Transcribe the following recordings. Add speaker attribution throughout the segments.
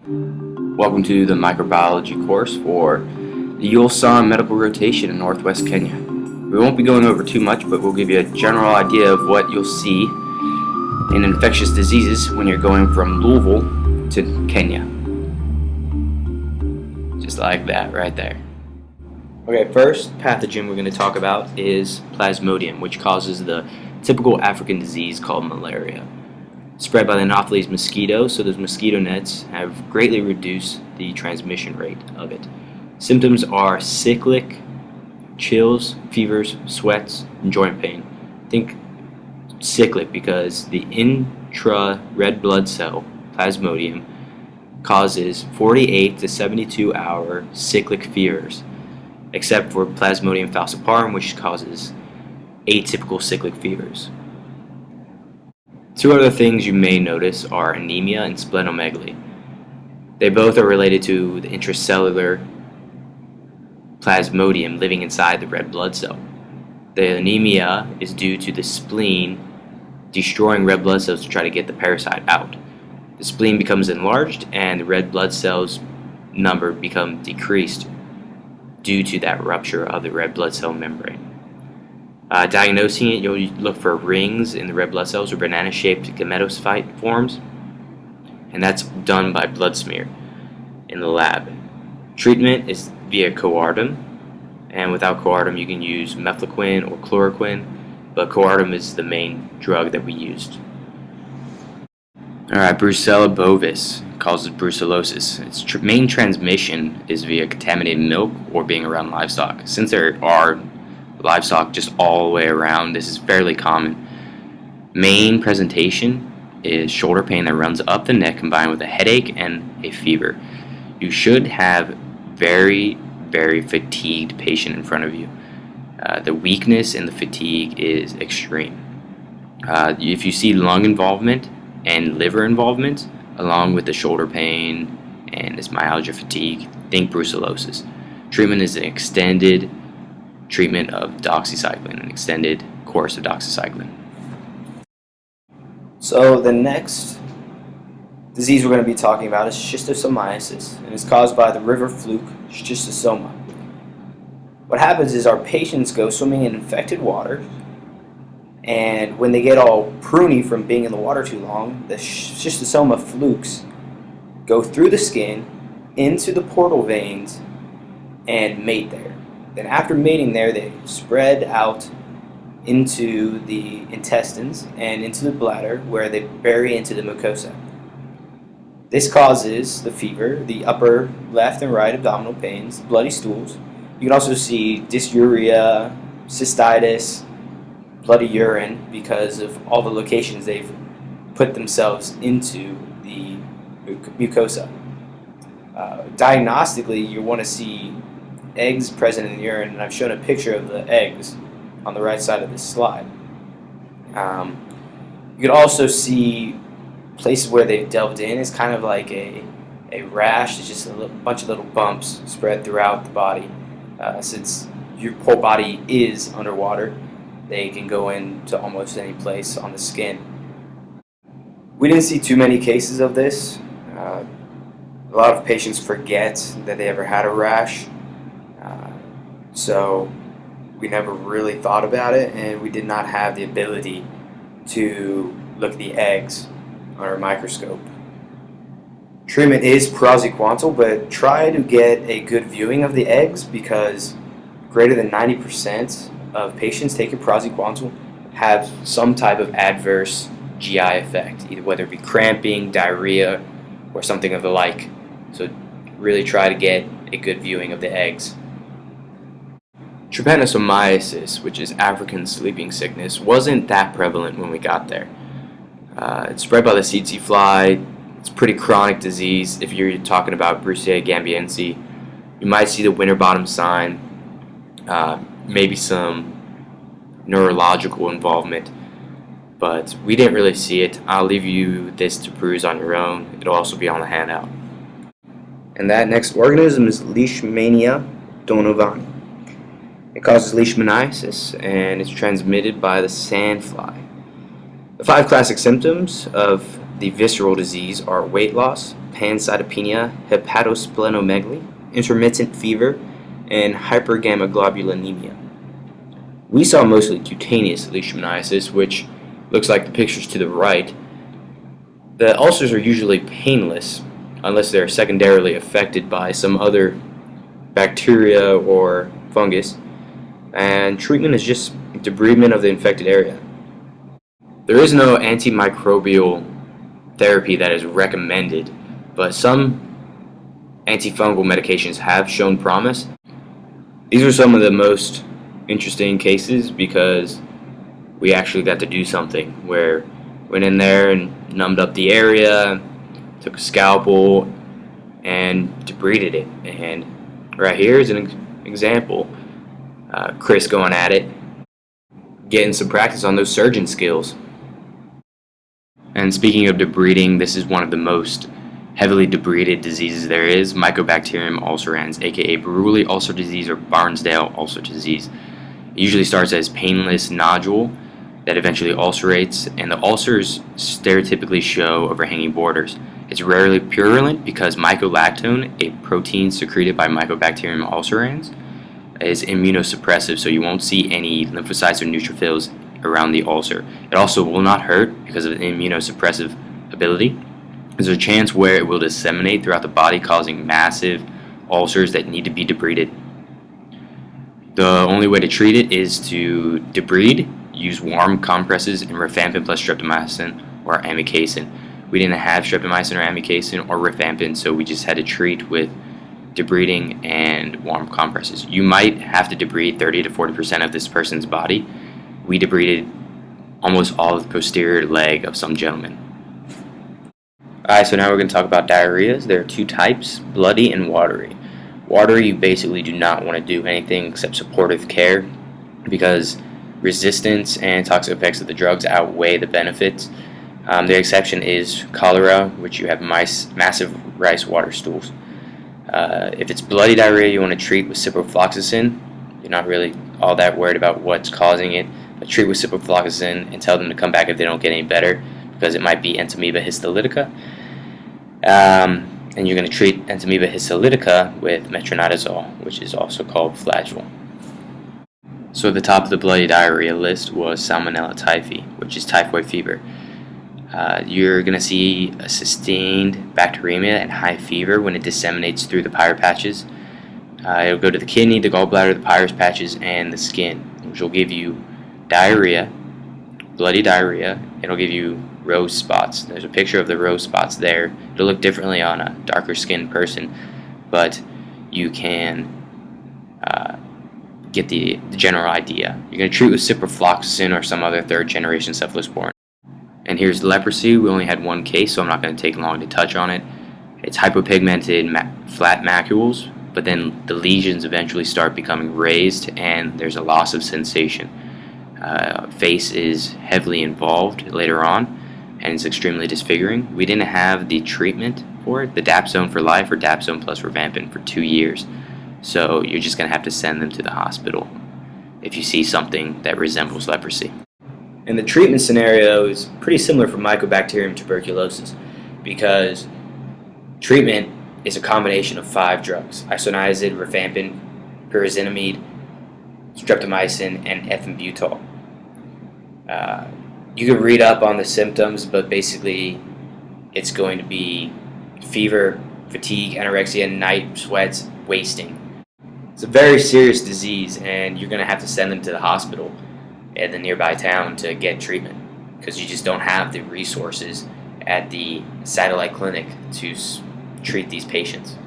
Speaker 1: Welcome to the microbiology course for the ULSOM medical rotation in northwest Kenya. We won't be going over too much, but we'll give you a general idea of what you'll see in infectious diseases when you're going from Louisville to Kenya. Just like that right there. Okay, first pathogen we're going to talk about is Plasmodium, which causes the typical African disease called malaria. Spread by the Anopheles mosquito, so those mosquito nets have greatly reduced the transmission rate of it. Symptoms are cyclic, chills, fevers, sweats, and joint pain. Think cyclic because the intra-red blood cell, Plasmodium, causes 48 to 72 hour cyclic fevers, except for Plasmodium falciparum, which causes atypical cyclic fevers. Two other things you may notice are anemia and splenomegaly. They both are related to the intracellular Plasmodium living inside the red blood cell. The anemia is due to the spleen destroying red blood cells to try to get the parasite out. The spleen becomes enlarged and the red blood cells number become decreased due to that rupture of the red blood cell membrane. Diagnosing it, you'll look for rings in the red blood cells or banana-shaped gametophyte forms, and that's done by blood smear in the lab. Treatment is via coartem, and without coartem you can use mefloquine or chloroquine, but coartem is the main drug that we used. Alright, Brucella bovis causes brucellosis. Its main transmission is via contaminated milk or being around livestock. Since there are livestock just all the way around, this is fairly common. Main presentation is shoulder pain that runs up the neck combined with a headache and a fever. You should have very fatigued patient in front of you. The weakness and the fatigue is extreme. If you see lung involvement and liver involvement along with the shoulder pain and this myalgia fatigue, think brucellosis. Treatment is an extended treatment of doxycycline, an extended course of doxycycline. So the next disease we're going to be talking about is schistosomiasis, and it's caused by the river fluke schistosoma. What happens is our patients go swimming in infected water, and when they get all pruny from being in the water too long, the schistosoma flukes go through the skin into the portal veins and mate there. Then after mating there, they spread out into the intestines and into the bladder, where they bury into the mucosa. This causes the fever, the upper left and right abdominal pains, bloody stools. You can also see dysuria, cystitis, bloody urine because of all the locations they've put themselves into the mucosa. Diagnostically, you want to see eggs present in the urine, and I've shown a picture of the eggs on the right side of this slide. You can also see places where they've delved in. It's kind of like a rash. It's just a bunch of little bumps spread throughout the body. Since your whole body is underwater, they can go into almost any place on the skin. We didn't see too many cases of this. A lot of patients forget that they ever had a rash. So we never really thought about it, and we did not have the ability to look at the eggs under a microscope. Treatment is praziquantel, but try to get a good viewing of the eggs because greater than 90% of patients taking praziquantel have some type of adverse GI effect, either whether it be cramping, diarrhea, or something of the like. So really try to get a good viewing of the eggs. Trypanosomiasis, which is African sleeping sickness, wasn't that prevalent when we got there. It's spread by the tsetse fly. It's a pretty chronic disease. If you're talking about Brucella gambiense, you might see the winter bottom sign, maybe some neurological involvement, but we didn't really see it. I'll leave you this to peruse on your own. It'll also be on the handout. And that next organism is Leishmania donovani. It causes leishmaniasis, and it's transmitted by the sandfly. The 5 classic symptoms of the visceral disease are weight loss, pancytopenia, hepatosplenomegaly, intermittent fever, and hypergammaglobulinemia. We saw mostly cutaneous leishmaniasis, which looks like the pictures to the right. The ulcers are usually painless unless they're secondarily affected by some other bacteria or fungus, and treatment is just debridement of the infected area. There is no antimicrobial therapy that is recommended, but some antifungal medications have shown promise. These are some of the most interesting cases because we actually got to do something where went in there and numbed up the area, took a scalpel and debrided it. And right here is an example. Chris going at it, getting some practice on those surgeon skills. And speaking of debriding, this is one of the most heavily debrided diseases there is, Mycobacterium ulcerans, aka Buruli ulcer disease or Barnsdale ulcer disease. It usually starts as painless nodule that eventually ulcerates, and the ulcers stereotypically show overhanging borders. It's rarely purulent because mycolactone, a protein secreted by Mycobacterium ulcerans, is immunosuppressive, so you won't see any lymphocytes or neutrophils around the ulcer. It also will not hurt because of the immunosuppressive ability. There's a chance where it will disseminate throughout the body, causing massive ulcers that need to be debrided. The only way to treat it is to debride, use warm compresses and rifampin plus streptomycin or amikacin. We didn't have streptomycin or amikacin or rifampin, so we just had to treat with debriding and warm compresses. You might have to debride 30 to 40% of this person's body. We debrided almost all of the posterior leg of some gentlemen. Alright, so now we're going to talk about diarrheas. There are two types, bloody and watery. Watery, you basically do not want to do anything except supportive care because resistance and toxic effects of the drugs outweigh the benefits. The exception is cholera, which you have massive rice water stools. If it's bloody diarrhea, you want to treat with ciprofloxacin. You're not really all that worried about what's causing it, but treat with ciprofloxacin and tell them to come back if they don't get any better, because it might be entamoeba histolytica. And you're going to treat entamoeba histolytica with metronidazole, which is also called Flagyl. So at the top of the bloody diarrhea list was Salmonella typhi, which is typhoid fever. You're going to see a sustained bacteremia and high fever when it disseminates through the Peyer's patches. It'll go to the kidney, the gallbladder, the Peyer's patches, and the skin, which will give you diarrhea, bloody diarrhea. It'll give you rose spots. There's a picture of the rose spots there. It'll look differently on a darker skinned person, but you can get the general idea. You're going to treat with ciprofloxacin or some other third generation cephalosporin. And here's leprosy. We only had one case, so I'm not going to take long to touch on it. It's hypopigmented flat macules, but then the lesions eventually start becoming raised and there's a loss of sensation. Face is heavily involved later on and it's extremely disfiguring. We didn't have the treatment for it, the dapsone for life or dapsone plus rifampin for 2 years. So you're just going to have to send them to the hospital if you see something that resembles leprosy. And the treatment scenario is pretty similar for Mycobacterium tuberculosis because treatment is a combination of 5 drugs: isoniazid, rifampin, pyrazinamide, streptomycin, and ethambutol. You can read up on the symptoms, but basically it's going to be fever, fatigue, anorexia, night sweats, wasting. It's a very serious disease and you're going to have to send them to the hospital at the nearby town to get treatment because you just don't have the resources at the satellite clinic to treat these patients.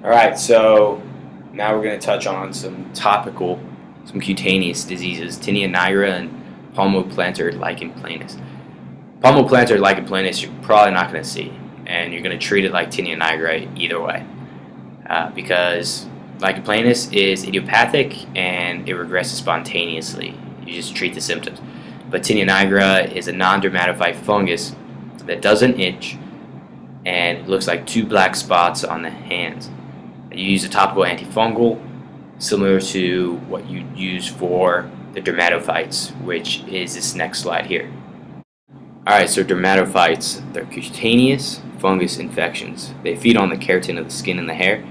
Speaker 1: Alright, so now we're going to touch on some cutaneous diseases, tinea nigra and palmoplantar lichen planus. Palmoplantar lichen planus you're probably not going to see, and you're going to treat it like tinea nigra either way because lichen planus is idiopathic and it regresses spontaneously. You just treat the symptoms. But tinea nigra is a non-dermatophyte fungus that doesn't itch and it looks like 2 black spots on the hands. You use a topical antifungal similar to what you use for the dermatophytes, which is this next slide here. Alright, so dermatophytes, they're cutaneous fungus infections. They feed on the keratin of the skin and the hair.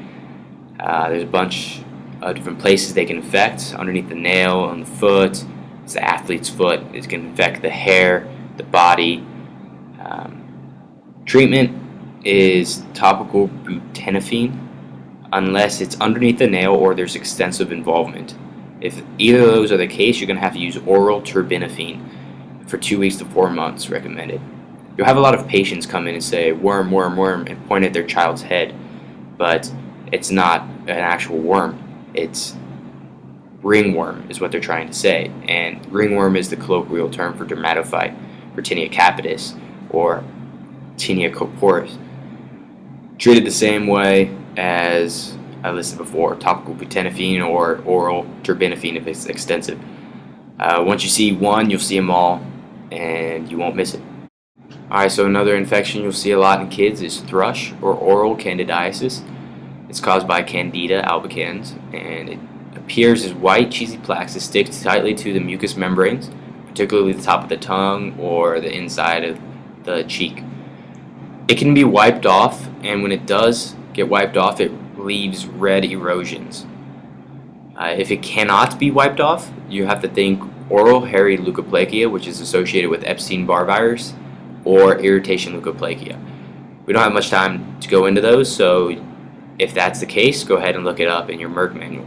Speaker 1: There's a bunch of different places they can infect. Underneath the nail, on the foot, it's the athlete's foot. It can infect the hair, the body. Treatment is topical butenofine unless it's underneath the nail or there's extensive involvement. If either of those are the case, you're going to have to use oral terbinafine for 2 weeks to 4 months recommended. You'll have a lot of patients come in and say worm, worm, worm and point at their child's head, but it's not an actual worm. It's ringworm is what they're trying to say, and ringworm is the colloquial term for dermatophyte, for tinea capitis or tinea corporis. Treated the same way as I listed before, topical butenofine or oral terbinafine if it's extensive. Once you see one, you'll see them all, and you won't miss it. Alright, so another infection you'll see a lot in kids is thrush or oral candidiasis. It's caused by Candida albicans, and it appears as white, cheesy plaques that stick tightly to the mucous membranes, particularly the top of the tongue or the inside of the cheek. It can be wiped off, and when it does get wiped off, it leaves red erosions. If it cannot be wiped off, you have to think oral hairy leukoplakia, which is associated with Epstein-Barr virus, or irritation leukoplakia. We don't have much time to go into those, so if that's the case, go ahead and look it up in your Merck manual.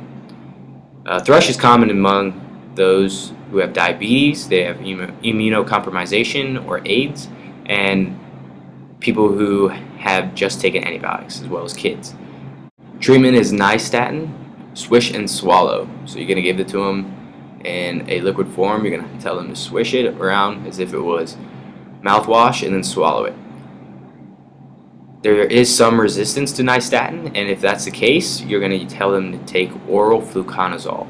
Speaker 1: Thrush is common among those who have diabetes, they have immunocompromisation or AIDS, and people who have just taken antibiotics, as well as kids. Treatment is nystatin, swish and swallow. So you're going to give it to them in a liquid form. You're going to tell them to swish it around as if it was mouthwash and then swallow it. There is some resistance to nystatin, and if that's the case, you're going to tell them to take oral fluconazole.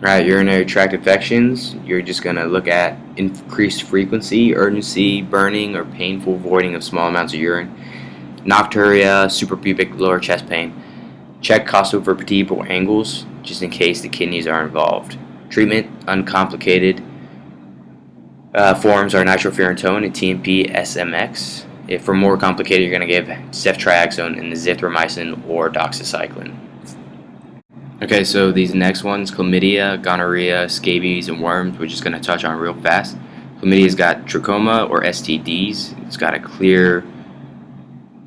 Speaker 1: Right, urinary tract infections, you're just going to look at increased frequency, urgency, burning, or painful voiding of small amounts of urine. Nocturia, suprapubic lower chest pain. Check costovertebral angles, just in case the kidneys are involved. Treatment, uncomplicated. Forms are nitrofurantoin and TMP-SMX. If for more complicated, you're going to give ceftriaxone and azithromycin or doxycycline. Okay, so these next ones, chlamydia, gonorrhea, scabies, and worms, we're just going to touch on real fast. Chlamydia's got trachoma or STDs. It's got a clear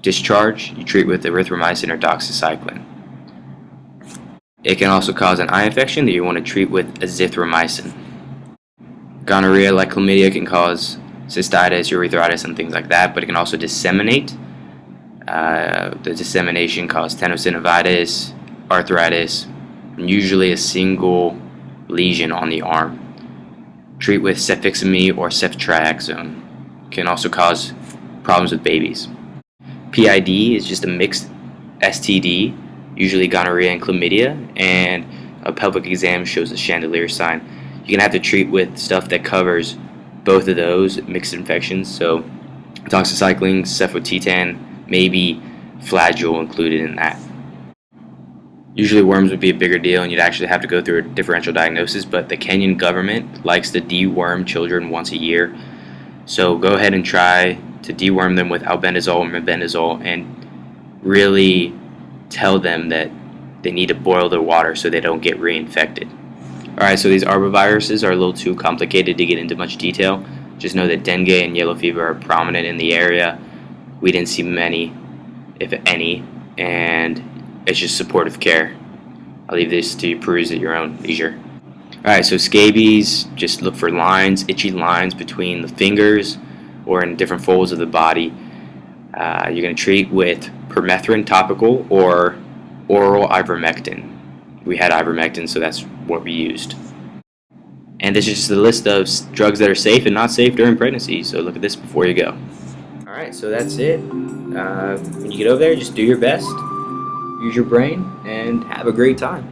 Speaker 1: discharge. You treat with erythromycin or doxycycline. It can also cause an eye infection that you want to treat with azithromycin. Gonorrhea, like chlamydia, can cause cystitis, urethritis, and things like that, but it can also disseminate. The dissemination causes tenosynovitis, arthritis, and usually a single lesion on the arm. Treat with cefixime or ceftriaxone. Can also cause problems with babies. PID is just a mixed STD, usually gonorrhea and chlamydia, and a pelvic exam shows a chandelier sign. You're going to have to treat with stuff that covers both of those mixed infections, so doxycycline, cefotetan, maybe flagyl included in that. Usually worms would be a bigger deal and you'd actually have to go through a differential diagnosis, but the Kenyan government likes to deworm children once a year. So go ahead and try to deworm them with albendazole or mebendazole and really tell them that they need to boil their water so they don't get reinfected. Alright, so these arboviruses are a little too complicated to get into much detail. Just know that dengue and yellow fever are prominent in the area. We didn't see many, if any, and it's just supportive care. I'll leave this to you peruse at your own leisure. Alright, so scabies, just look for lines, itchy lines between the fingers or in different folds of the body. You're going to treat with permethrin topical or oral ivermectin. We had ivermectin, so that's what we used. And this is just a list of drugs that are safe and not safe during pregnancy, so look at this before you go. Alright, so that's it. When you get over there, just do your best, use your brain, and have a great time.